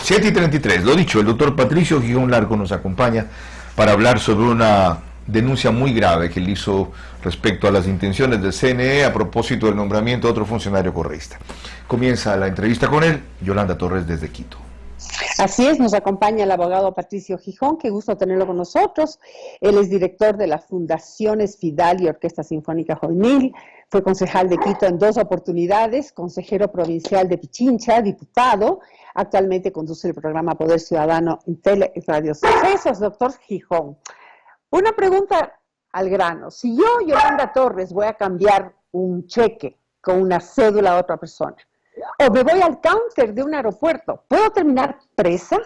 7:33. Lo dicho, el doctor Patricio Gijón Larco nos acompaña para hablar sobre una denuncia muy grave que él hizo respecto a las intenciones del CNE a propósito del nombramiento de otro funcionario correísta. Comienza la entrevista con él, Yolanda Torres desde Quito. Así es, nos acompaña el abogado Patricio Gijón, qué gusto tenerlo con nosotros. Él es director de la Fundación Esfidal y Orquesta Sinfónica Juvenil, fue concejal de Quito en 2 oportunidades, consejero provincial de Pichincha, diputado, actualmente conduce el programa Poder Ciudadano en Tele y Radio Sucesos. Doctor Gijón, una pregunta al grano. Si yo, Yolanda Torres, voy a cambiar un cheque con una cédula a otra persona, o me voy al counter de un aeropuerto, ¿puedo terminar presa?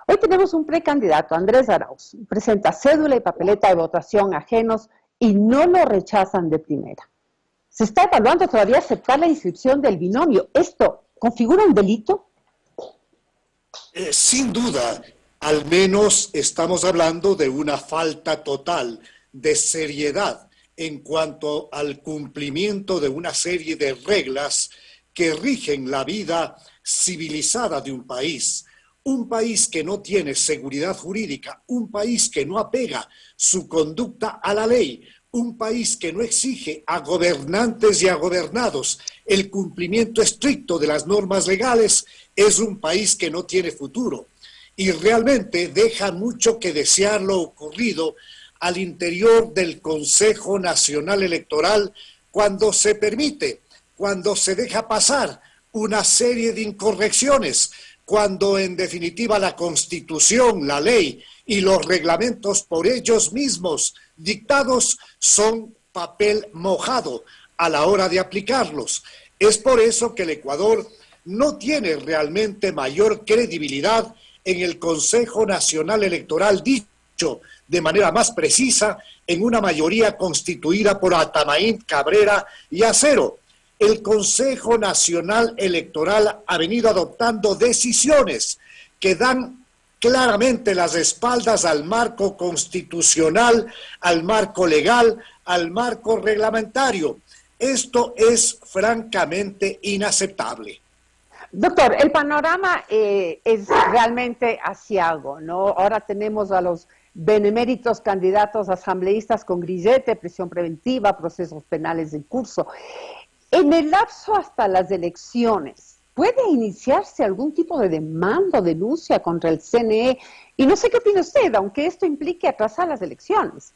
Hoy tenemos un precandidato, Andrés Arauz, presenta cédula y papeleta de votación ajenos y no lo rechazan de primera. Se está evaluando todavía aceptar la inscripción del binomio. ¿Esto configura un delito? Sin duda, al menos estamos hablando de una falta total de seriedad en cuanto al cumplimiento de una serie de reglas que rigen la vida civilizada de un país que no tiene seguridad jurídica, un país que no apega su conducta a la ley, un país que no exige a gobernantes y a gobernados el cumplimiento estricto de las normas legales, es un país que no tiene futuro. Y realmente deja mucho que desear lo ocurrido al interior del Consejo Nacional Electoral cuando se permite, cuando se deja pasar una serie de incorrecciones, cuando en definitiva la Constitución, la ley y los reglamentos por ellos mismos dictados son papel mojado a la hora de aplicarlos. Es por eso que el Ecuador no tiene realmente mayor credibilidad en el Consejo Nacional Electoral, dicho de manera más precisa, en una mayoría constituida por Atamaín, Cabrera y Acero. El Consejo Nacional Electoral ha venido adoptando decisiones que dan claramente las espaldas al marco constitucional, al marco legal, al marco reglamentario. Esto es francamente inaceptable. Doctor, el panorama es realmente aciago, ¿no? Ahora tenemos a los beneméritos candidatos asambleístas con grillete, prisión preventiva, procesos penales en curso. En el lapso hasta las elecciones, ¿puede iniciarse algún tipo de demanda o denuncia contra el CNE? Y no sé qué opina usted, aunque esto implique atrasar las elecciones.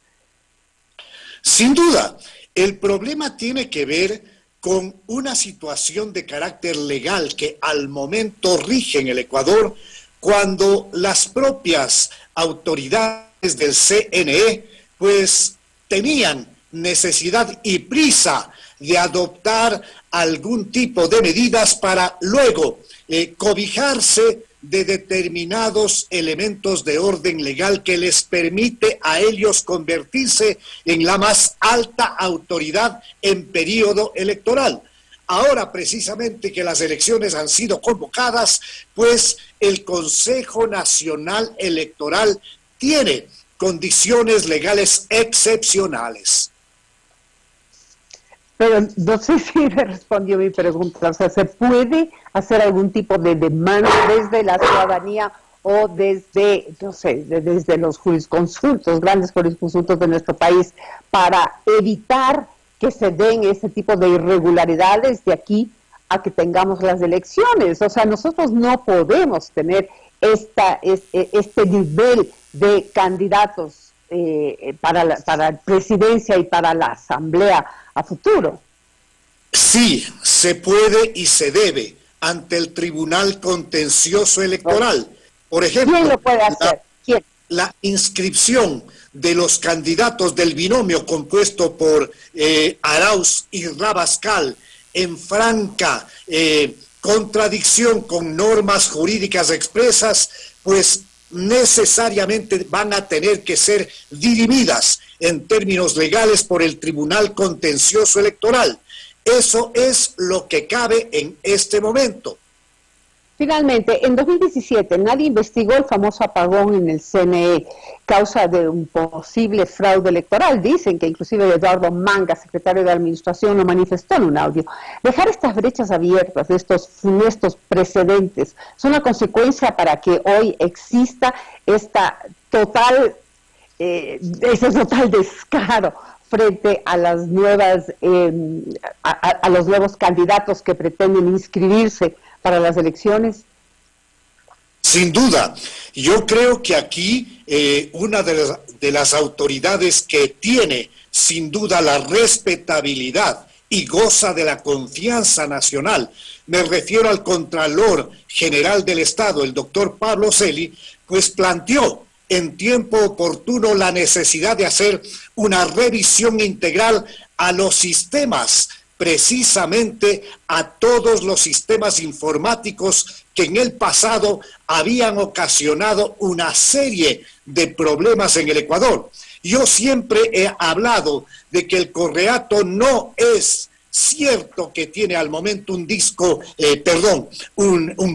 Sin duda, el problema tiene que ver con una situación de carácter legal que al momento rige en el Ecuador cuando las propias autoridades del CNE pues tenían necesidad y prisa de adoptar algún tipo de medidas para luego cobijarse de determinados elementos de orden legal que les permite a ellos convertirse en la más alta autoridad en periodo electoral. Ahora, precisamente que las elecciones han sido convocadas, pues el Consejo Nacional Electoral tiene condiciones legales excepcionales. Pero no sé si me respondió mi pregunta. O sea, ¿se puede hacer algún tipo de demanda desde la ciudadanía o desde, no sé, desde los jurisconsultos, grandes jurisconsultos de nuestro país, para evitar que se den ese tipo de irregularidades de aquí a que tengamos las elecciones? O sea, nosotros no podemos tener este nivel de candidatos para la presidencia y para la asamblea a futuro. Sí, se puede y se debe ante el Tribunal Contencioso Electoral. Por ejemplo, ¿quién lo puede hacer? ¿Quién? La inscripción de los candidatos del binomio compuesto por Arauz y Rabascal en franca contradicción con normas jurídicas expresas, pues necesariamente van a tener que ser dirimidas en términos legales por el Tribunal Contencioso Electoral. Eso es lo que cabe en este momento. Finalmente, en 2017 nadie investigó el famoso apagón en el CNE, causa de un posible fraude electoral. Dicen que inclusive Eduardo Manga, secretario de Administración, lo manifestó en un audio. Dejar estas brechas abiertas, estos funestos precedentes, son una consecuencia para que hoy exista ese total descaro frente a las nuevas, a los nuevos candidatos que pretenden inscribirse para las elecciones. Sin duda, yo creo que aquí una de las autoridades que tiene sin duda la respetabilidad y goza de la confianza nacional, me refiero al Contralor General del Estado, el doctor Pablo Celi, pues planteó en tiempo oportuno la necesidad de hacer una revisión integral a los sistemas, precisamente a todos los sistemas informáticos que en el pasado habían ocasionado una serie de problemas en el Ecuador. Yo siempre he hablado de que el Correato no es cierto que tiene al momento un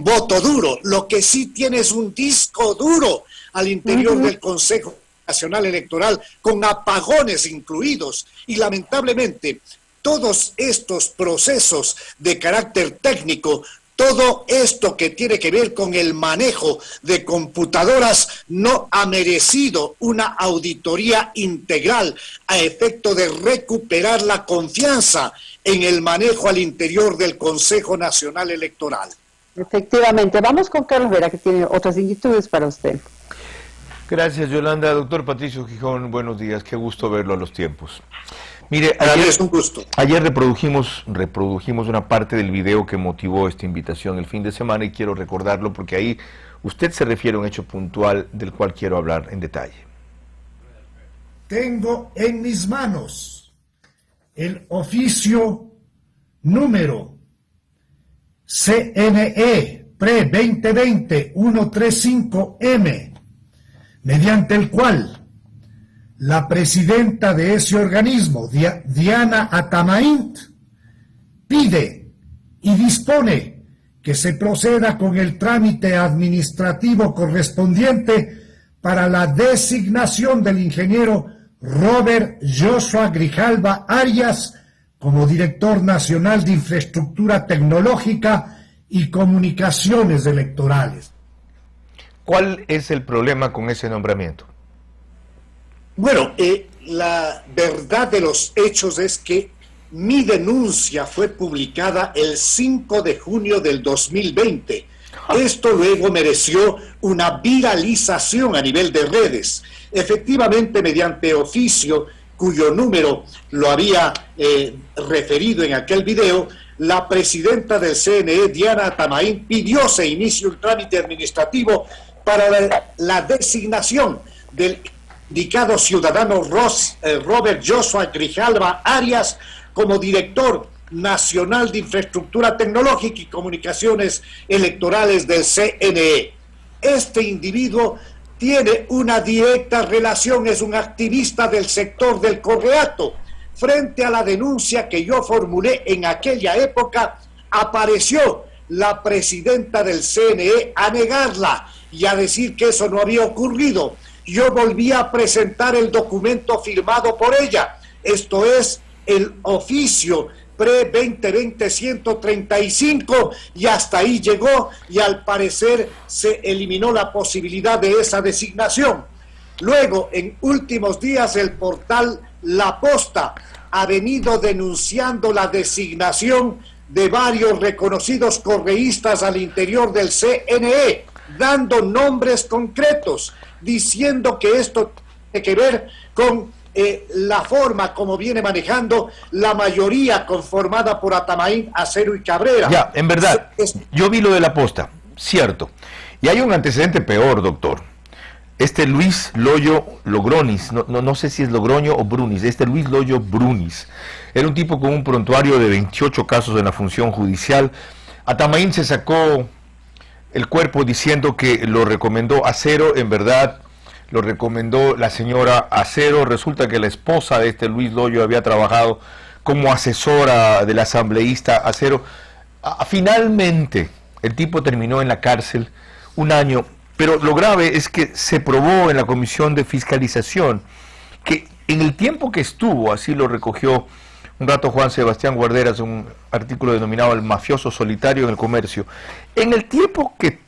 voto duro. Lo que sí tiene es un disco duro al interior del Consejo Nacional Electoral, con apagones incluidos, y lamentablemente todos estos procesos de carácter técnico, todo esto que tiene que ver con el manejo de computadoras no ha merecido una auditoría integral a efecto de recuperar la confianza en el manejo al interior del Consejo Nacional Electoral. Efectivamente. Vamos con Carlos Vera, que tiene otras inquietudes para usted. Gracias, Yolanda. Doctor Patricio Gijón, buenos días. Qué gusto verlo a los tiempos. Mire, es un gusto. Ayer reprodujimos una parte del video que motivó esta invitación el fin de semana y quiero recordarlo porque ahí usted se refiere a un hecho puntual del cual quiero hablar en detalle. Tengo en mis manos el oficio número CNE PRE-2020-135M, mediante el cual la presidenta de ese organismo, Diana Atamaint, pide y dispone que se proceda con el trámite administrativo correspondiente para la designación del ingeniero Robert Joshua Grijalva Arias como director nacional de infraestructura tecnológica y comunicaciones electorales. ¿Cuál es el problema con ese nombramiento? Bueno, la verdad de los hechos es que mi denuncia fue publicada el 5 de junio del 2020. Esto luego mereció una viralización a nivel de redes. Efectivamente, mediante oficio, cuyo número lo había referido en aquel video, la presidenta del CNE, Diana Atamaín, pidió se inicie un trámite administrativo para la designación del indicado ciudadano Robert Joshua Grijalva Arias como director nacional de infraestructura tecnológica y comunicaciones electorales del CNE. Este individuo tiene una directa relación, es un activista del sector del Correato. Frente a la denuncia que yo formulé en aquella época, apareció la presidenta del CNE a negarla y a decir que eso no había ocurrido. Yo volví a presentar el documento firmado por ella, esto es el oficio PRE-2020-135, y hasta ahí llegó, y al parecer se eliminó la posibilidad de esa designación. Luego, en últimos días, el portal La Posta ha venido denunciando la designación de varios reconocidos correístas al interior del CNE, dando nombres concretos, diciendo que esto tiene que ver con la forma como viene manejando la mayoría conformada por Atamaín, Acero y Cabrera. Ya, en verdad, yo vi lo de La Posta, cierto. Y hay un antecedente peor, doctor. Luis Loyo Logronis, no sé si es Logroño o Brunis, Luis Loyo Brunis, era un tipo con un prontuario de 28 casos en la función judicial. Atamaín se sacó el cuerpo diciendo que lo recomendó Acero, en verdad lo recomendó la señora Acero. Resulta que la esposa de Luis Loyo había trabajado como asesora del asambleísta Acero. Finalmente, el tipo terminó en la cárcel 1 año, pero lo grave es que se probó en la Comisión de Fiscalización que en el tiempo que estuvo, así lo recogió un rato Juan Sebastián Guarderas, un artículo denominado El mafioso solitario en el comercio, en el tiempo que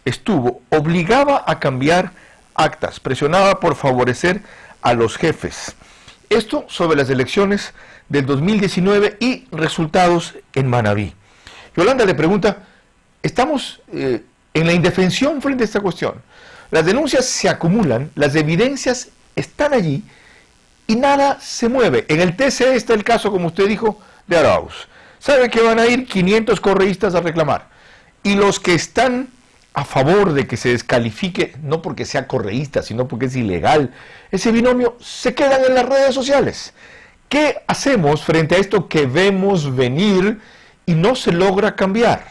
estuvo, obligaba a cambiar actas, presionaba por favorecer a los jefes. Esto sobre las elecciones del 2019 y resultados en Manabí. Yolanda le pregunta, estamos en la indefensión frente a esta cuestión. Las denuncias se acumulan, las evidencias están allí y nada se mueve. En el TC está el caso, como usted dijo, de Arauz. Sabe que van a ir 500 correístas a reclamar. Y los que están a favor de que se descalifique, no porque sea correísta, sino porque es ilegal, ese binomio, se quedan en las redes sociales. ¿Qué hacemos frente a esto que vemos venir y no se logra cambiar?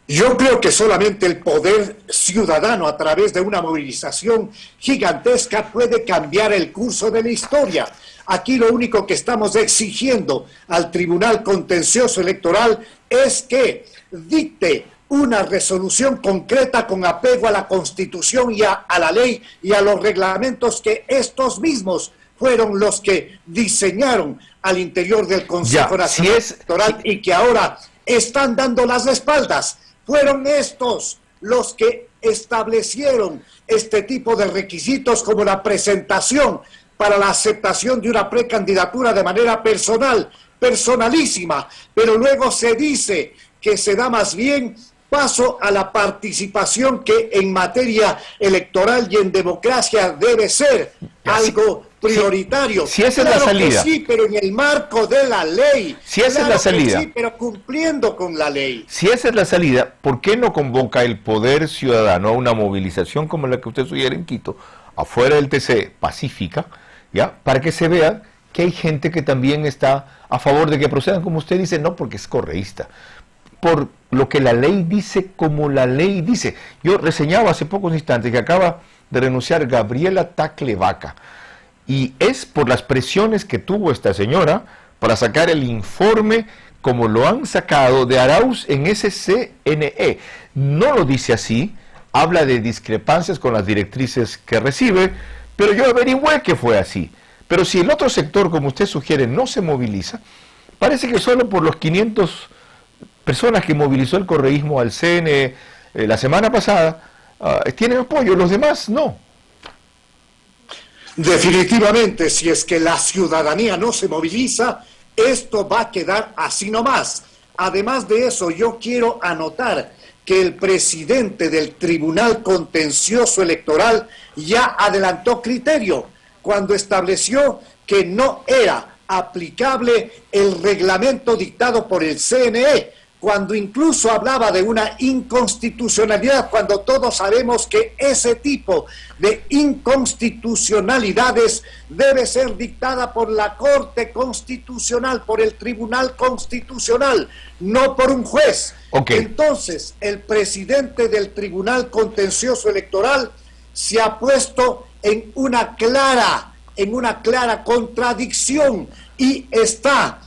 Yo creo que solamente el poder ciudadano a través de una movilización gigantesca puede cambiar el curso de la historia. Aquí lo único que estamos exigiendo al Tribunal Contencioso Electoral es que dicte una resolución concreta con apego a la Constitución y a la ley y a los reglamentos que estos mismos fueron los que diseñaron al interior del Consejo Nacional Electoral y que ahora están dando las espaldas. Fueron estos los que establecieron este tipo de requisitos como la presentación para la aceptación de una precandidatura de manera personal, personalísima, pero luego se dice que se da más bien paso a la participación que en materia electoral y en democracia debe ser algo prioritario. Si esa es la salida. Sí, pero en el marco de la ley. Si esa es la salida. Sí, pero cumpliendo con la ley. Si esa es la salida, ¿por qué no convoca el poder ciudadano a una movilización como la que usted sugiere en Quito, afuera del TC, pacífica, ya, para que se vea que hay gente que también está a favor de que procedan como usted dice, no porque es correísta, por lo que la ley dice, como la ley dice? Yo reseñaba hace pocos instantes que acaba de renunciar Gabriela Tacle Vaca, y es por las presiones que tuvo esta señora para sacar el informe como lo han sacado de Arauz en ese CNE. No lo dice así, habla de discrepancias con las directrices que recibe, pero yo averigüé que fue así. Pero si el otro sector, como usted sugiere, no se moviliza, parece que solo por los 500 personas que movilizó el correísmo al CNE la semana pasada, tienen apoyo, los demás no. Definitivamente, si es que la ciudadanía no se moviliza, esto va a quedar así nomás. Además de eso, yo quiero anotar que el presidente del Tribunal Contencioso Electoral ya adelantó criterio cuando estableció que no era aplicable el reglamento dictado por el CNE, cuando incluso hablaba de una inconstitucionalidad, cuando todos sabemos que ese tipo de inconstitucionalidades debe ser dictada por la Corte Constitucional, por el Tribunal Constitucional, no por un juez. Okay. Entonces, el presidente del Tribunal Contencioso Electoral se ha puesto en una clara contradicción y está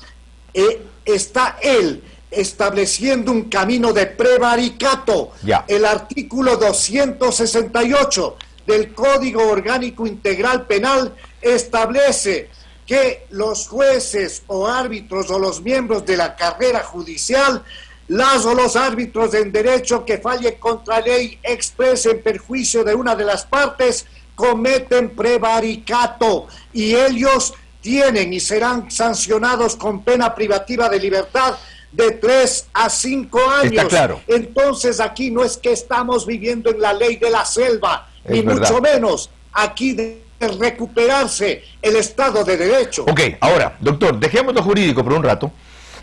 él estableciendo un camino de prevaricato. El artículo 268 del Código Orgánico Integral Penal establece que los jueces o árbitros o los miembros de la carrera judicial, o los árbitros en derecho que fallen contra ley expresa en perjuicio de una de las partes, cometen prevaricato y ellos tienen y serán sancionados con pena privativa de libertad de 3 a 5 años. Está claro. Entonces aquí no es que estamos viviendo en la ley de la selva, ni mucho menos. Aquí debe recuperarse el Estado de Derecho. Ok, ahora, doctor, dejemos lo jurídico por un rato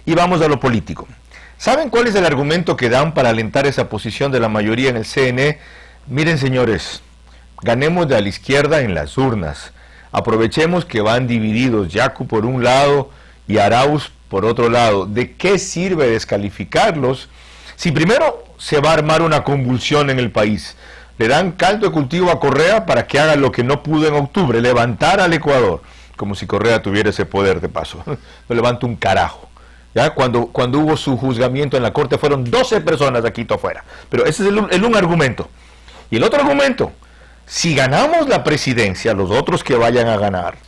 y vamos a lo político. ¿Saben cuál es el argumento que dan para alentar esa posición de la mayoría en el CNE? Miren, señores, ganemos de a la izquierda en las urnas. Aprovechemos que van divididos, Yacu por un lado y Arauz por otro lado. ¿De qué sirve descalificarlos si primero se va a armar una convulsión en el país? Le dan caldo de cultivo a Correa para que haga lo que no pudo en octubre, levantar al Ecuador, como si Correa tuviera ese poder de paso. No levanta un carajo. ¿Ya? Cuando hubo su juzgamiento en la corte fueron 12 personas de Quito afuera. Pero ese es el un argumento. Y el otro argumento, si ganamos la presidencia, los otros que vayan a ganar,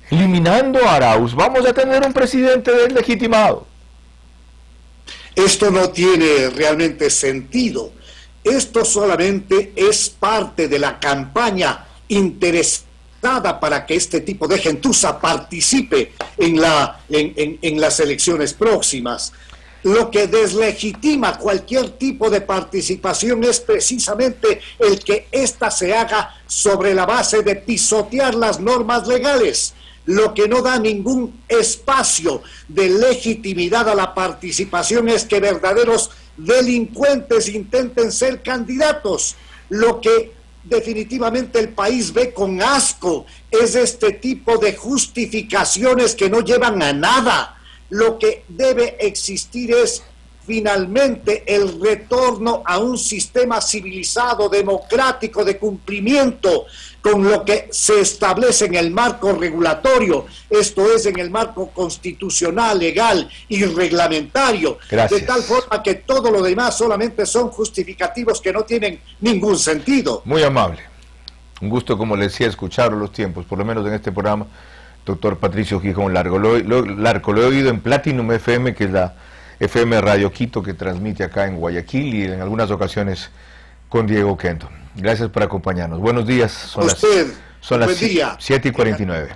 eliminando a Arauz, vamos a tener un presidente deslegitimado. Esto no tiene realmente sentido. Esto solamente es parte de la campaña interesada para que este tipo de gentuza participe en las elecciones próximas. Lo que deslegitima cualquier tipo de participación es precisamente el que ésta se haga sobre la base de pisotear las normas legales, lo que no da ningún espacio de legitimidad a la participación es que verdaderos delincuentes intenten ser candidatos. Lo que definitivamente el país ve con asco es este tipo de justificaciones que no llevan a nada. Lo que debe existir es finalmente el retorno a un sistema civilizado, democrático, de cumplimiento con lo que se establece en el marco regulatorio, esto es, en el marco constitucional, legal y reglamentario. Gracias. De tal forma que todo lo demás solamente son justificativos que no tienen ningún sentido. Muy amable. Un gusto, como le decía, escuchar los tiempos, por lo menos en este programa, doctor Patricio Gijón Larco. Lo he oído en Platinum FM, que es la FM Radio Quito, que transmite acá en Guayaquil, y en algunas ocasiones con Diego Quento. Gracias por acompañarnos. Buenos días. Son las 7:49.